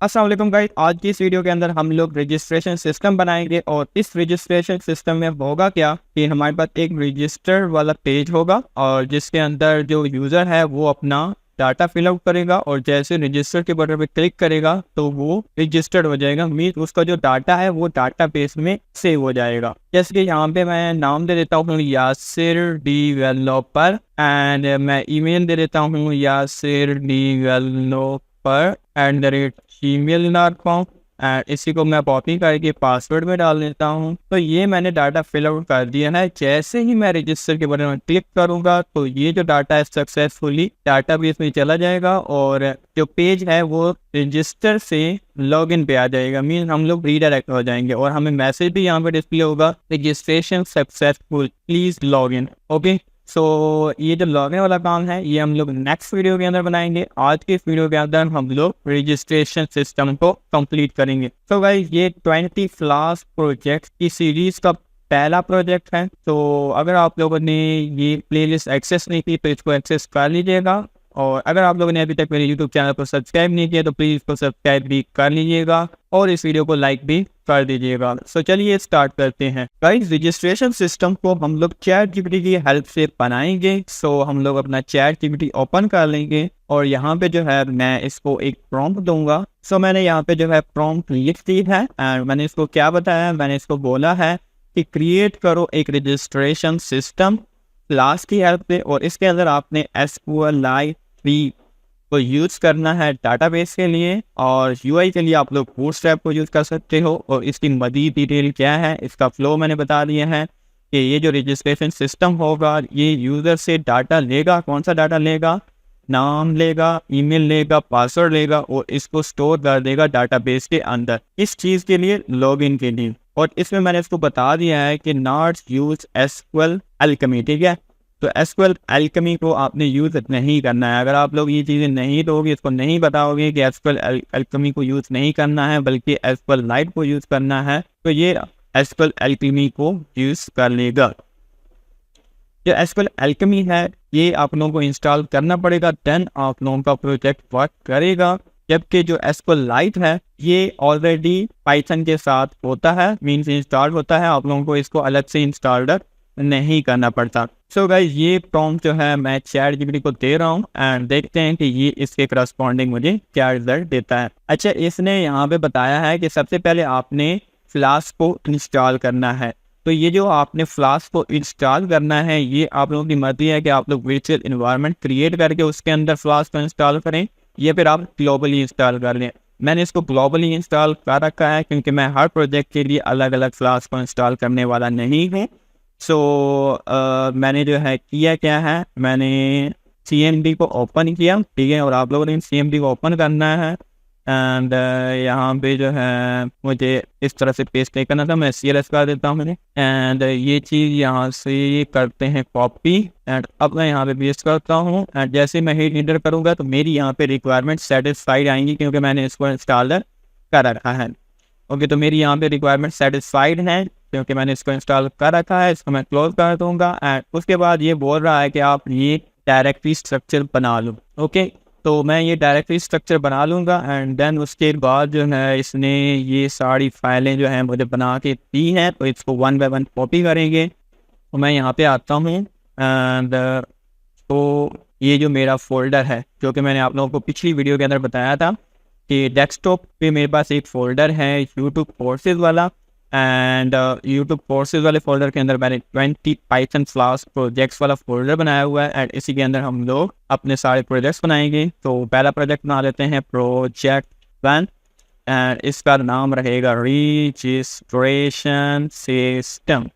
अस्सलाम वालेकुम गाइस। आज की इस वीडियो के अंदर हम लोग रजिस्ट्रेशन सिस्टम बनाएंगे और इस रजिस्ट्रेशन सिस्टम में होगा क्या कि हमारे पास एक रजिस्टर वाला पेज होगा और जिसके अंदर जो यूज़र है वो अपना डाटा फिल आउट करेगा और जैसे रजिस्टर के बटन पे क्लिक करेगा तो वो रजिस्टर्ड हो जाएगा। मीन्स उसका जो डाटा है वो डाटा बेस में सेव हो जाएगा। जैसे कि यहाँ पे मैं नाम दे देता हूँ यासिर डेवलपर एंड मैं ईमेल दे देता हूँ यासिर डेवलपर @gmail.com एंड इसी को मैं कॉपी करके पासवर्ड में डाल देता हूँ। तो ये मैंने डाटा फिल आउट कर दिया है। जैसे ही मैं रजिस्टर के बटन में क्लिक करूँगा तो ये जो डाटा है सक्सेसफुली डाटाबेस में चला जाएगा और जो पेज है वो रजिस्टर से लॉगिन पे आ जाएगा। मीन हम लोग रीडायरेक्ट हो जाएंगे और हमें मैसेज भी यहाँ पे डिस्प्ले होगा, registration successful, please login. Okay, so ये जो लॉगिन वाला काम है ये हम लोग नेक्स्ट वीडियो के अंदर बनाएंगे। आज के इस वीडियो के अंदर हम लोग रजिस्ट्रेशन सिस्टम को कंप्लीट करेंगे। तो गाइस ये 20 फ्लास्क प्रोजेक्ट की सीरीज का पहला प्रोजेक्ट है। तो अगर आप लोगों ने ये प्लेलिस्ट एक्सेस नहीं की तो इसको एक्सेस कर लीजिएगा और अगर आप लोगों ने अभी तक मेरे YouTube चैनल को सब्सक्राइब नहीं किया तो प्लीज़ इसको सब्सक्राइब भी कर लीजिएगा और इस वीडियो को लाइक भी कर दीजिएगा। सो चलिए स्टार्ट करते हैं। गाइस रजिस्ट्रेशन सिस्टम को हम लोग चैट जीपीटी की हेल्प से बनाएंगे। सो हम लोग अपना चैट जीपीटी ओपन कर लेंगे और यहाँ पे जो है मैं इसको एक प्रॉम्प्ट दूंगा। सो मैंने यहाँ पे जो है प्रॉम्प्ट लिख दी है एंड मैंने इसको क्या बताया, मैंने इसको बोला है कि क्रिएट करो एक रजिस्ट्रेशन सिस्टम क्लास की हेल्प से और इसके अंदर आपने SQLite को यूज़ करना है डाटाबेस के लिए और UI के लिए आप लोग बूटस्ट्रैप को यूज़ कर सकते हो। और इसकी मज़ीद डिटेल क्या है, इसका फ्लो मैंने बता दिया है कि ये जो रजिस्ट्रेशन सिस्टम होगा ये यूज़र से डाटा लेगा। कौन सा डाटा लेगा? नाम लेगा, ईमेल लेगा, पासवर्ड लेगा और इसको स्टोर कर देगा डाटाबेस के अंदर। इस चीज़ के लिए लॉगिन के लिए। और इसमें मैंने इसको बता दिया है कि नॉट यूज SQL Alchemy। ठीक है, तो SQL Alchemy को आपने यूज़ नहीं करना है। अगर आप लोग ये चीज़ें नहीं दोगे, इसको नहीं बताओगे कि SQL Alchemy को यूज़ नहीं करना है बल्कि SQLite को यूज़ करना है, तो ये SQL Alchemy को यूज़ कर लेगा। जो SQL Alchemy है ये आप लोगों को इंस्टॉल करना पड़ेगा, देन आप लोगों का प्रोजेक्ट वर्क करेगा। जबकि जो SQLite है ये ऑलरेडी पाइथन के साथ होता है, मीन्स इंस्टॉल होता है, आप लोगों को इसको अलग से इंस्टॉल नहीं करना पड़ता। सो गाइस ये प्रॉम्प्ट जो है मैं चैट जीपीटी को दे रहा हूँ एंड देखते हैं कि ये इसके करस्पॉन्डिंग मुझे क्या रिजल्ट देता है। अच्छा, इसने यहाँ पे बताया है कि सबसे पहले आपने फ्लास्क को इंस्टॉल करना है। तो ये जो आपने फ्लास्क को इंस्टॉल करना है ये आप लोगों की मर्जी है कि आप लोग वर्चुअल एनवायरनमेंट क्रिएट करके उसके अंदर फ्लास्क को इंस्टॉल करें या फिर आप ग्लोबली इंस्टॉल कर लें। मैंने इसको ग्लोबली इंस्टॉल कर रखा है क्योंकि मैं हर प्रोजेक्ट के लिए अलग अलग फ्लास्क को इंस्टॉल करने वाला नहीं हूँ। सो मैंने जो है किया क्या है, मैंने CMD को ओपन किया, ठीक है, और आप लोगों ने CMD को ओपन करना है एंड यहाँ पे जो है मुझे इस तरह से पेस्ट नहीं करना था, मैं CLS कर देता हूँ मैंने एंड ये चीज़ यहाँ से करते हैं कॉपी एंड अब मैं यहाँ पे पेस्ट करता हूँ एंड जैसे मैं हिट इंटर करूँगा तो मेरी यहाँ पे रिक्वायरमेंट सेटिस्फाइड आएंगी क्योंकि मैंने इसको इंस्टॉल कर रखा है। ओके, तो मेरी यहाँ पे रिक्वायरमेंट सेटिस्फाइड है क्योंकि मैंने इसको इंस्टॉल कर रखा है। इसको मैं क्लोज कर दूंगा एंड उसके बाद ये बोल रहा है कि आप ये डायरेक्टरी स्ट्रक्चर बना लो। ओके, तो मैं ये डायरेक्टरी स्ट्रक्चर बना लूँगा एंड देन उसके बाद जो है इसने ये सारी फाइलें जो हैं मुझे बना के दी हैं तो इसको 1 बाय 1 कॉपी करेंगे। तो मैं यहाँ पे आता हूँ एंड तो ये जो मेरा फोल्डर है जो कि मैंने आप लोगों को पिछली वीडियो के अंदर बताया था कि डेस्कटॉप पे मेरे पास एक फ़ोल्डर है YouTube कोर्सेज वाला एंड YouTube कोर्सेज वाले फोल्डर के अंदर मैंने 20 पाइथन फ्लास्क प्रोजेक्ट्स वाला फोल्डर बनाया हुआ है एंड इसी के अंदर हम लोग अपने सारे प्रोजेक्ट्स बनाएंगे। तो पहला प्रोजेक्ट बना लेते हैं प्रोजेक्ट 1 एंड इसका नाम रहेगा रजिस्ट्रेशन सिस्टम।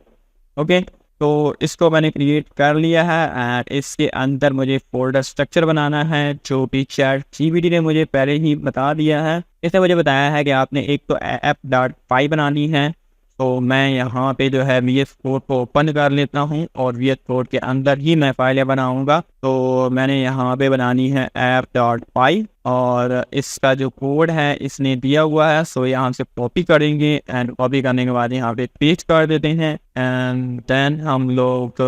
ओके, तो इसको मैंने क्रिएट कर लिया है एंड इसके अंदर मुझे फोल्डर स्ट्रक्चर बनाना है जो कि चैट जीपीटी ने मुझे पहले ही बता दिया है। इसने मुझे बताया है कि आपने एक तो app.py बनानी है। तो मैं यहाँ पे जो है VS कोड को ओपन कर लेता हूँ और VS कोड के अंदर ही मैं फाइलें बनाऊँगा। तो मैंने यहाँ पे बनानी है app.py और इसका जो कोड है इसने दिया हुआ है। सो यहाँ से कॉपी करेंगे एंड कॉपी करने के बाद यहाँ पे पेस्ट कर देते हैं एंड देन हम लोग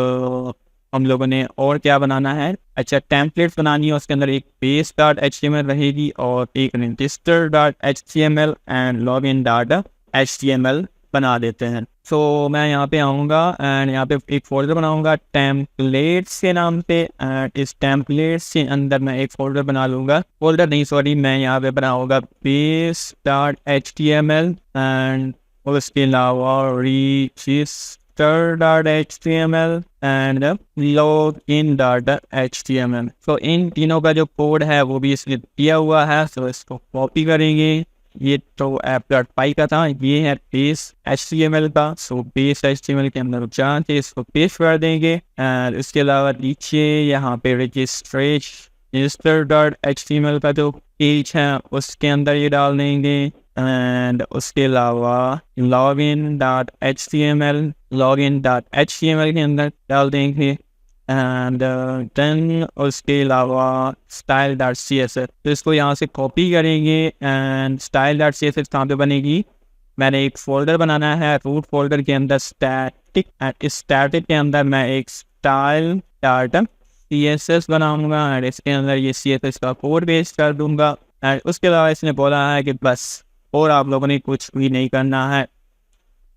हम लोगों ने और क्या बनाना है, अच्छा टेम्पलेट्स बनानी है, उसके अंदर एक बेस डॉट HTML रहेगी और एक register dot HTML and log in dot HTML बना देते हैं। सो मैं यहाँ पे आऊँगा एंड यहाँ पे एक फोल्डर बनाऊँगा टेम्पलेट्स के नाम पे एंड इस टेम्पलेट्स के अंदर मैं एक फोल्डर बना लूँगा, फोल्डर नहीं सॉरी, मैं यहाँ पे बनाऊँगा बेस डॉट HTML एंड उसके अलावा register.html एंड login.html। तो इन तीनों का जो कोड है वो भी इसने दिया हुआ है, तो इसको कॉपी करेंगे। ये तो app.py का था, ये है बेस HTML का। सो बेस HTML के अंदर जाके इसको पेस्ट कर देंगे एंड इसके अलावा नीचे यहाँ पे register.html का जो पेज है उसके अंदर ये डाल देंगे एंड उसके अलावा login.html के अंदर डाल देंगे एंड देन उसके अलावा style.css। तो इसको यहाँ से कॉपी करेंगे एंड style.css कहाँ पे बनेगी, मैंने एक फोल्डर बनाना है रूट फोल्डर के अंदर स्टैटिक एंड इस स्टैटिक के अंदर मैं एक style.css बनाऊंगा एंड इसके अंदर ये CSS का कोड पेस्ट कर दूंगा एंड उसके अलावा इसने बोला है कि बस और आप लोगों ने कुछ भी नहीं करना है।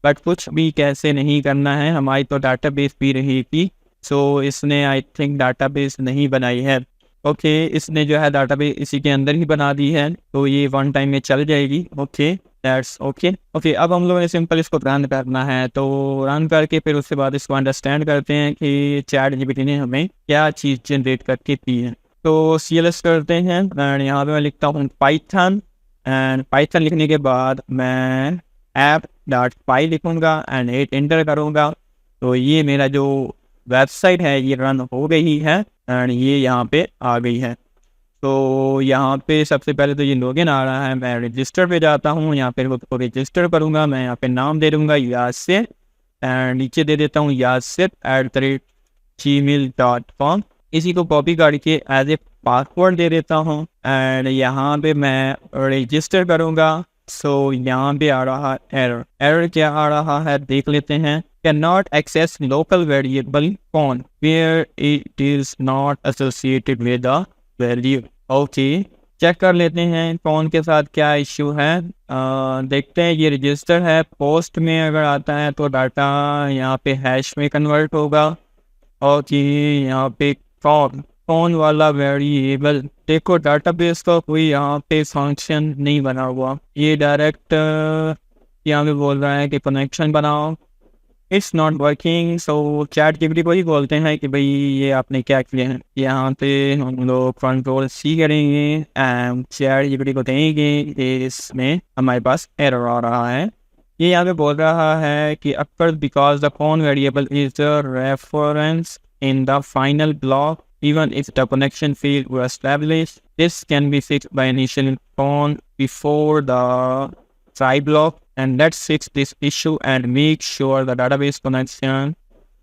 बट कुछ भी कैसे नहीं करना है, हमारी तो डाटाबेस भी रहेगी। सो इसने आई थिंक डाटाबेस नहीं बनाई है। ओके इसने जो है डाटाबेस इसी के अंदर ही बना दी है, तो ये वन टाइम में चल जाएगी। ओके दैट्स ओके अब हम लोगों ने सिंपल इसको रन करना है, तो रन करके फिर उसके बाद इसको अंडरस्टैंड करते हैं कि ChatGPT ने हमें क्या चीज़ जनरेट करके दी है। तो CLS करते हैं एंड यहाँ पे मैं लिखता हूँ पाइथन एंड पाइथन लिखने के बाद मैं app.py लिखूँगा एंड हिट एंटर करूँगा। तो ये मेरा जो वेबसाइट है ये रन हो गई है एंड ये यहाँ पे आ गई है। तो यहाँ पे सबसे पहले तो ये लॉगिन आ रहा है, मैं रजिस्टर पे जाता हूँ, यहाँ पे उसको रजिस्टर करूँगा। मैं यहाँ पे नाम दे दूँगा यासिर एंड नीचे दे देता हूँ yasir@gmail.com। इसी को कॉपी करके एज ए पासवर्ड दे देता हूँ एंड यहाँ पे मैं रजिस्टर करूँगा। सो यहाँ पे आ रहा एरर क्या आ रहा है देख लेते हैं, cannot access local variable phone where it is not associated with the value। Okay check कर लेते हैं फोन के साथ क्या इश्यू है। देखते हैं ये रजिस्टर है, पोस्ट में अगर आता है तो डाटा यहाँ पे हैश में कन्वर्ट होगा। ओके यहाँ पे फोन वाला वेरिएबल, देखो डाटाबेस का कोई यहाँ पे फंक्शन नहीं बना हुआ, ये डायरेक्ट यहाँ पे बोल रहा है कि कनेक्शन बनाओ, it's not working. So ChatGPT को ही बोलते हैं कि भाई ये आपने क्या किया है। यहाँ पे हम लोग Ctrl+C करेंगे एंड ChatGPT को देंगे कि इसमें हमारे पास एरर आ रहा है। ये यहाँ पे बोल रहा है कि occurs because the phone variable is the reference in the final block even if the connection field was established. This can be fixed by initialing phone before the try block, and let's fix this issue and make sure the database connection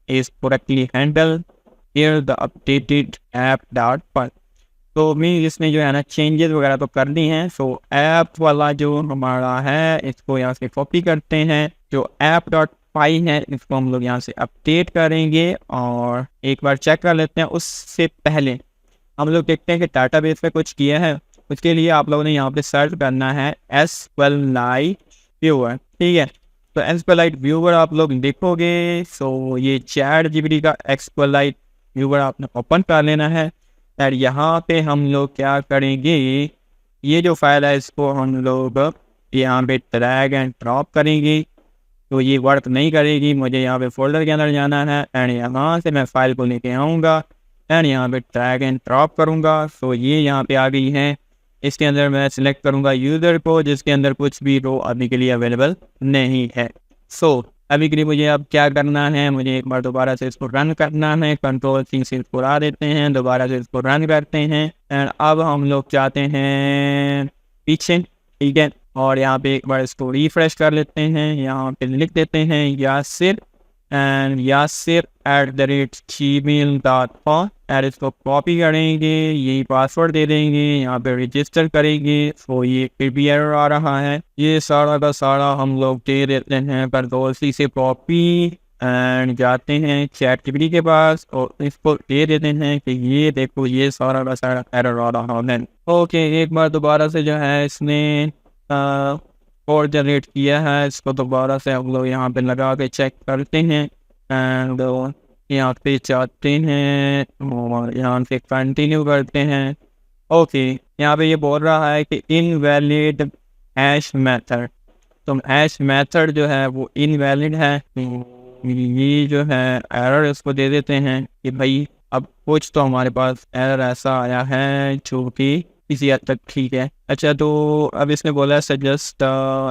is correctly handled. Here the updated app.py। तो मैं इसमें जो है ना changes वगैरह तो कर दी हैं। सो ऐप वाला जो हमारा है इसको यहाँ से कॉपी करते हैं, जो app.py है इसको हम लोग यहाँ से अपडेट करेंगे और एक बार चेक कर लेते हैं। उससे पहले हम लोग देखते हैं कि डाटाबेस पे कुछ किया है। उसके लिए आप लोगों ने यहाँ पे सर्च करना है SQLite व्यूअर, ठीक है। तो SQLite व्यूअर आप लोग देखोगे, सो ये ChatGPT का SQLite व्यूअर आपने ओपन कर लेना है और यहाँ पे हम लोग क्या करेंगे, ये जो फाइल है इसको हम लोग यहाँ पे ड्रैग एंड ड्रॉप करेंगे। तो ये वर्क नहीं करेगी, मुझे यहाँ पे फोल्डर के अंदर जाना है एंड यहाँ से मैं फाइल को लेके आऊँगा एंड यहाँ पे ड्रैग एंड ड्रॉप करूँगा। सो ये यहाँ पे आ गई है। इसके अंदर मैं सिलेक्ट करूँगा यूज़र को जिसके अंदर कुछ भी रो अभी के लिए अवेलेबल नहीं है। सो अभी के लिए मुझे अब क्या करना है, मुझे एक बार दोबारा से इसको रन करना है। Ctrl+C से इसको ला देते हैं, दोबारा से इसको रन करते हैं एंड अब हम लोग चाहते हैं पीछे, ठीक है। और यहाँ पे एक बार इसको रिफ्रेश कर लेते हैं, यहाँ पे लिख देते हैं यासिर एंड यासिर@gmail.com एंड इसको कॉपी करेंगे, यही पासवर्ड दे देंगे, यहाँ पे रजिस्टर करेंगे। तो ये फिर भी एरर आ रहा है, ये सारा का सारा हम लोग दे देते हैं Ctrl+C से कॉपी एंड जाते हैं ChatGPT के पास और इसको दे देते हैं कि ये देखो ये सारा का सारा एरर आ रहा है। ओके, एक बार दोबारा से जो है इसने कोड जनरेट किया है, इसको दोबारा से हम लोग यहाँ पे लगा के चेक करते हैं एंड यहाँ पे जाते हैं और यहाँ से कंटिन्यू करते हैं। ओके, यहाँ पे ये बोल रहा है कि इनवैलिड हैश मेथड, तो हैश मेथड जो है वो इनवैलिड है। ये जो है एरर इसको दे देते हैं कि भाई अब कुछ तो हमारे पास एरर ऐसा आया है जो कि किसी हद तक ठीक है। अच्छा, तो अब इसने बोला suggest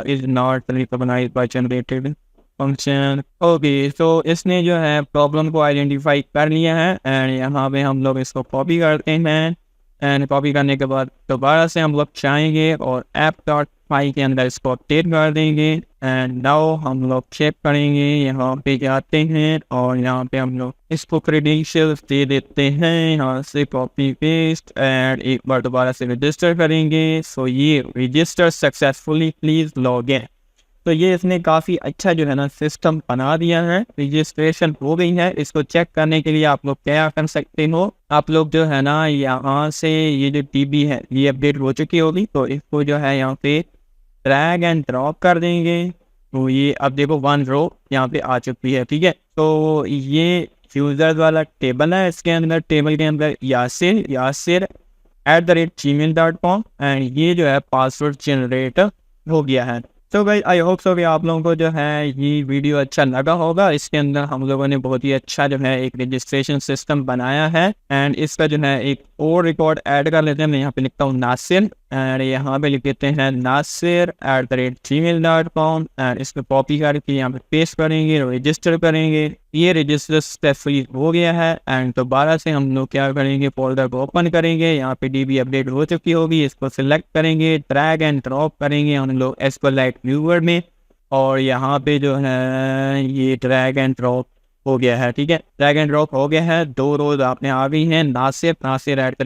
is not recognised by generated function. Okay, तो इसने जो है प्रॉब्लम को आइडेंटिफाई कर लिया है एंड यहाँ पे हम लोग इसको कॉपी करते हैं एंड कॉपी करने के बाद दोबारा से हम लोग चाहेंगे और app.py के अंदर इसको अपडेट कर देंगे एंड नाउ हम लोग चेक करेंगे। यहाँ पे जाते हैं और यहाँ पे हम लोग इसको क्रेडेंशियल्स दे देते हैं, यहाँ से कॉपी पेस्ट एंड एक बार दोबारा से रजिस्टर करेंगे। सो ये register successfully, please log in. तो ये इसने काफ़ी अच्छा जो है ना सिस्टम बना दिया है, रजिस्ट्रेशन हो गई है। इसको चेक करने के लिए आप लोग क्या कर सकते हो, आप लोग जो है ना यहाँ से ये जो DB है ये अपडेट हो चुकी होगी, तो इसको जो है यहाँ पे ड्रैग एंड ड्रॉप कर देंगे। तो ये अब देखो 1 रो यहाँ पे आ चुकी है, ठीक है। तो ये यूजर वाला टेबल है, इसके अंदर टेबल के अंदर यासिर @gmail.com एंड ये जो है पासवर्ड जनरेट हो गया है। तो भाई आई होप सो कि आप लोगों को जो है ये वीडियो अच्छा लगा होगा। इसके अंदर हम लोगों ने बहुत ही अच्छा जो है एक रजिस्ट्रेशन सिस्टम बनाया है एंड इसका जो है एक और रिकॉर्ड ऐड कर लेते हैं। मैं यहाँ पे लिखता हूँ नासिर एंड यहाँ पे लिख देते हैं नासिर @gmail.com एंड इसको कॉपी करके यहाँ पे पेस्ट करेंगे, रजिस्टर करेंगे। ये रजिस्टर सक्सेसफुली हो गया है एंड दोबारा से हम लोग क्या करेंगे, फोल्डर को ओपन करेंगे। यहाँ पे DB अपडेट हो चुकी होगी, इसको सिलेक्ट करेंगे, ड्रैग एंड ड्रॉप करेंगे हम लोग SQLite व्यूअर में और यहाँ पे जो है ये ड्रैग एंड ड्रॉप हो गया है, ठीक है। ड्रैग एंड ड्रॉप हो गया है, 2 रोज आपने आ गई हैं, नासिर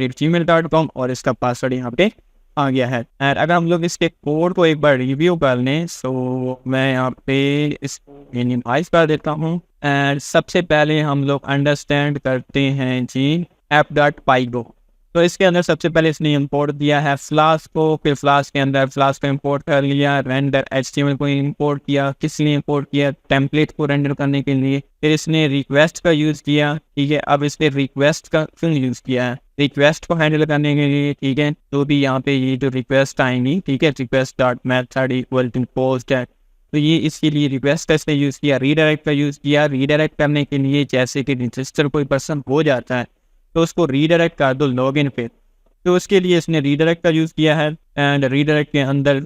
@gmail.com और इसका पासवर्ड यहाँ पे आ गया है। एंड अगर हम लोग इसके कोड को एक बार रिव्यू कर लें, सो मैं यहाँ पे इसको मिनिमाइज कर देता हूँ एंड सबसे पहले हम लोग अंडरस्टैंड करते हैं जी app.py को। तो इसके अंदर सबसे पहले इसने इंपोर्ट दिया है फ्लास्क को, फिर फ्लास्क के अंदर फ्लास्क को इंपोर्ट कर लिया, रेंडर HTML को इंपोर्ट किया। किस लिए इंपोर्ट किया? टेम्पलेट को रेंडर करने के लिए। फिर इसने रिक्वेस्ट का यूज़ किया, ठीक है। अब इसने रिक्वेस्ट का क्यों यूज़ किया है? रिक्वेस्ट को हैंडल करने के लिए, ठीक है। तो भी यहाँ पे ये जो रिक्वेस्ट आएंगी, ठीक है, request.method इक्वल टू पोस्ट है, तो ये इसके लिए रिक्वेस्ट का इसने यूज़ किया। रीडायरेक्ट का यूज़ किया, रीडायरेक्ट करने के लिए जैसे कि रजिस्टर कोई पर्सन हो जाता है तो उसको रीडायरेक्ट कर दो लॉगिन पे, तो उसके लिए इसने रीडायरेक्ट का यूज़ किया है एंड रीडायरेक्ट के अंदर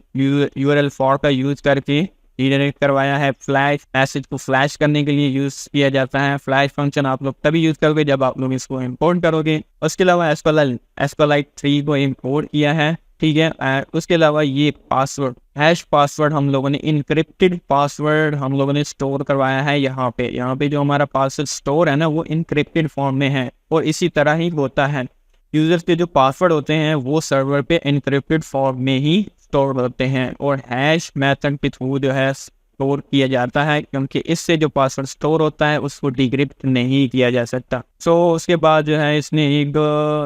URL फॉर का यूज़ करके रीडायरेक्ट करवाया है। फ्लैश मैसेज को फ्लैश करने के लिए यूज़ किया जाता है। फ्लैश फंक्शन आप लोग तभी यूज़ करोगे जब आप लोग इसको इंपोर्ट करोगे। उसके अलावा SQLite 3 को इंपोर्ट किया है, ठीक है। उसके अलावा ये पासवर्ड हैश पासवर्ड हम लोगों ने इनक्रिप्टेड पासवर्ड हम लोगों ने स्टोर करवाया है यहाँ पे जो हमारा पासवर्ड स्टोर है ना वो इनक्रिप्टेड फॉर्म में है और इसी तरह ही होता है। यूजर्स के जो पासवर्ड होते हैं वो सर्वर पे इनक्रिप्टेड फॉर्म में ही स्टोर होते हैं और हैश मेथड के थ्रू जो है स्टोर किया जाता है, क्योंकि इससे जो पासवर्ड स्टोर होता है उसको डिक्रिप्ट नहीं किया जा सकता। सो उसके बाद जो है इसने एक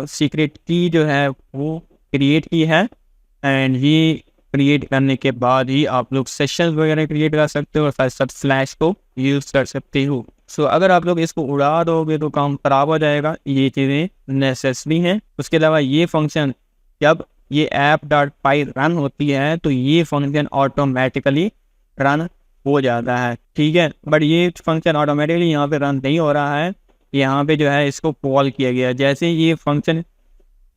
सीक्रेट की जो है वो क्रिएट की है एंड ये क्रिएट करने के बाद ही आप लोग सेशंस वगैरह क्रिएट कर सकते हो और साथ साथ फ्लैश को यूज़ कर सकते हो। सो अगर आप लोग इसको उड़ा दोगे तो काम खराब हो जाएगा, ये चीज़ें नेसेसरी हैं। उसके अलावा ये फंक्शन जब ये app.py रन होती है तो ये फंक्शन ऑटोमेटिकली रन हो जाता है, ठीक है। बट ये फंक्शन ऑटोमेटिकली यहाँ पे रन नहीं हो रहा है, यहाँ पे जो है इसको कॉल किया गया। जैसे ये फंक्शन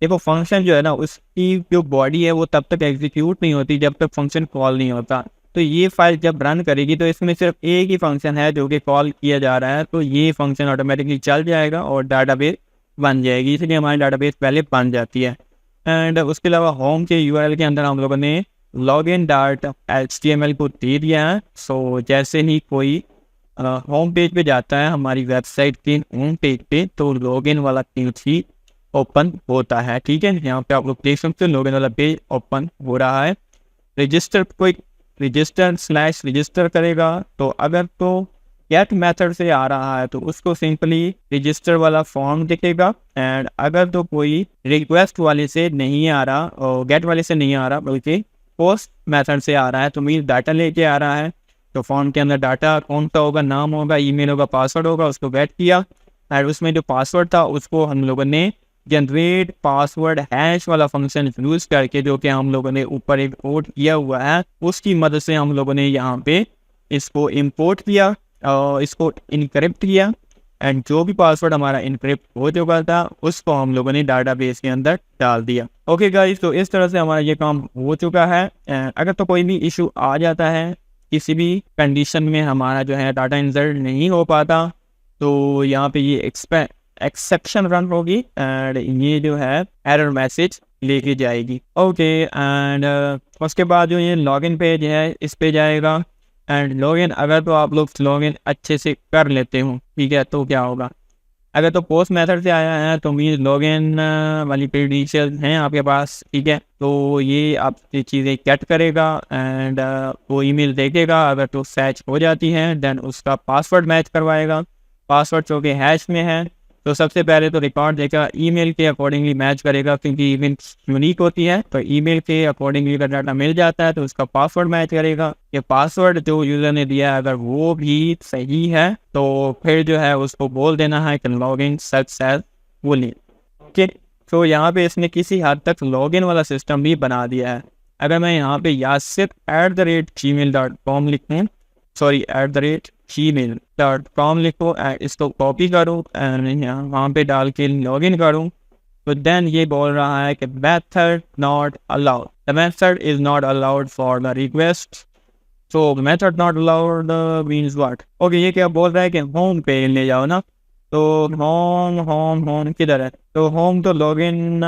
देखो, फंक्शन जो है ना उसकी जो बॉडी है वो तब तक एग्जीक्यूट नहीं होती जब तक फंक्शन कॉल नहीं होता। तो ये फाइल जब रन करेगी तो इसमें सिर्फ एक ही फंक्शन है जो कि कॉल किया जा रहा है, तो ये फंक्शन ऑटोमेटिकली चल जाएगा और डाटाबेस बन जाएगी, इसलिए हमारी डाटाबेस पहले बन जाती है। एंड उसके अलावा होम के URL के अंदर हम लोगों ने login.html को दे दिया है। सो जैसे ही कोई होम पेज पे जाता है हमारी वेबसाइट के होम पेज पे तो लॉगिन वाला पेज ही ओपन होता है, ठीक है। यहाँ पे आप लोग देख सकते हो लॉगिन वाला पेज ओपन हो रहा है। रजिस्टर कोई रजिस्टर करेगा तो अगर तो गेट मेथड से आ रहा है तो उसको सिंपली रजिस्टर वाला फॉर्म दिखेगा। एंड अगर तो कोई रिक्वेस्ट वाले से नहीं आ रहा और गेट वाले से नहीं आ रहा बल्कि पोस्ट मेथड से आ रहा है तो मीन डाटा लेके आ रहा है, तो फॉर्म के अंदर डाटा कौन सा होगा, नाम होगा, ईमेल होगा, पासवर्ड होगा, उसको गेट किया। और उसमें जो पासवर्ड था उसको हम लोगों ने जनरेट पासवर्ड हैश वाला फंक्शन यूज करके, जो कि हम लोगों ने ऊपर एक कोड किया हुआ है, उसकी मदद से हम लोगों ने यहाँ पे इसको इंपोर्ट किया और इसको इनक्रिप्ट किया। एंड जो भी पासवर्ड हमारा इनक्रिप्ट हो चुका था उसको हम लोगों ने डाटाबेस के अंदर डाल दिया। ओके गाइस, तो इस तरह से हमारा ये काम हो चुका है। अगर तो कोई भी इशू आ जाता है, किसी भी कंडीशन में हमारा जो है डाटा इंसर्ट नहीं हो पाता, तो यहाँ पे ये एक्सेप्शन रन होगी एंड ये जो है एरर मैसेज लेके जाएगी। ओके, एंड उसके बाद जो ये लॉगिन पेज है इस पे जाएगा। एंड लॉगिन अगर तो आप लोग लॉगिन अच्छे से कर लेते हो, ठीक है, तो क्या होगा, अगर तो पोस्ट मेथड से आया है तो मीन लॉगिन वाली क्रेडेंशियल हैं आपके पास, ठीक है, तो ये आप ये चीज़ें कट करेगा एंड वो ईमेल देखेगा। अगर तो फैच हो जाती है देन उसका पासवर्ड मैच करवाएगा, पासवर्ड जो कि हैश में है तो सबसे पहले तो रिकॉर्ड देगा, ईमेल के अकॉर्डिंगली मैच करेगा क्योंकि ईमेल यूनिक होती है, तो ईमेल के अकॉर्डिंगली अगर डाटा मिल जाता है तो उसका पासवर्ड मैच करेगा। ये पासवर्ड जो यूज़र ने दिया है अगर वो भी सही है तो फिर जो है उसको बोल देना है कि लॉगिन सक्सेसफुली। ओके, तो यहाँ पे इसने किसी हद तक लॉगिन वाला सिस्टम भी बना दिया है। अगर मैं यहाँ पे यासिर @gmail.com लिखूँ, सॉरी @gmail.com लिखो, इसको कॉपी करूँ एंड वहाँ पे डाल के लॉगिन करूँ, तो देन ये बोल रहा है कि method not allowed, the method is not allowed for the request. So method not allowed means what. Okay, ये क्या बोल रहा है कि होम पे ले जाओ ना, तो होम किधर है, तो होम तो लॉगिन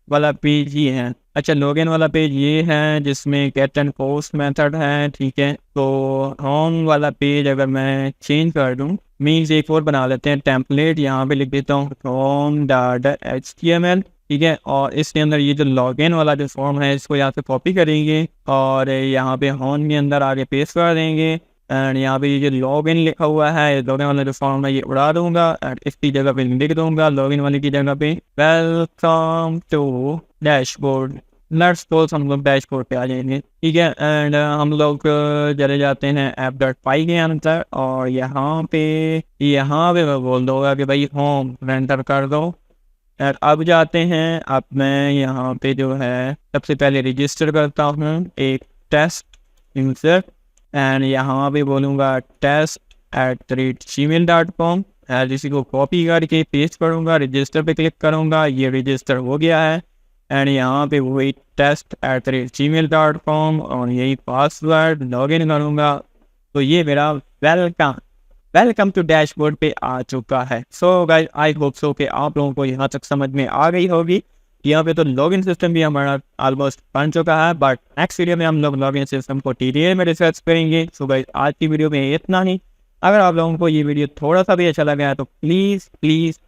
वाला पेज ही है। अच्छा, लॉगिन वाला पेज ये है जिसमें गेट एंड पोस्ट मेथड है, ठीक है, तो होम वाला पेज अगर मैं चेंज कर दूँ, मीन्स एक और बना लेते हैं टेम्पलेट, यहाँ पे लिख देता हूँ home.html, ठीक है, और इसके अंदर ये जो लॉगिन वाला जो फॉर्म है इसको यहाँ पे कॉपी करेंगे और यहाँ पे होम के अंदर आगे पेस्ट कर देंगे। एंड यहाँ पे ये जो लॉगिन लिखा हुआ है, लॉगिन वाला जो फॉर्म है ये उड़ा दूंगा एंड इसकी जगह पे लिख दूंगा लॉगिन वाले की जगह पे welcome to dashboard. Let's suppose हम लोग डैशबोर्ड पे आ जाएंगे, ठीक है, एंड हम लोग चले जाते हैं app.py के अंदर और यहाँ पे मैं बोल दूंगा कि भाई होम रेंटर कर दो। और अब जाते हैं, अब मैं यहाँ पे जो है सबसे पहले रजिस्टर करता हूँ एक टेस्ट यूजर एंड यहाँ पे बोलूँगा test@gmail.com एंड इसी को कॉपी करके पेस्ट करूँगा, रजिस्टर पे क्लिक करूँगा, ये रजिस्टर हो गया है। एंड यहाँ पे वही test@gmail.com और यही पासवर्ड लॉगिन करूँगा, तो ये मेरा वेलकम टू डैशबोर्ड पे आ चुका है। So guys, I hope so कि आप लोगों को यहाँ तक समझ में आ गई होगी। यहाँ पे तो लॉगिन सिस्टम भी हमारा ऑलमोस्ट बन चुका है, बट नेक्स्ट वीडियो में हम लोग लॉगिन सिस्टम को डिटेल में रिसर्च करेंगे। सो गाइस, आज की वीडियो में इतना ही। अगर आप लोगों को ये वीडियो थोड़ा सा भी अच्छा लगा है तो प्लीज़ इस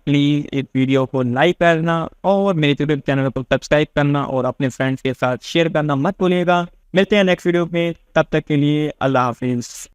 वीडियो को लाइक करना और मेरे यूट्यूब चैनल को सब्सक्राइब करना और अपने फ्रेंड्स के साथ शेयर करना मत भूलिएगा। मिलते हैं नेक्स्ट वीडियो में, तब तक के लिए अल्लाह हाफिज़।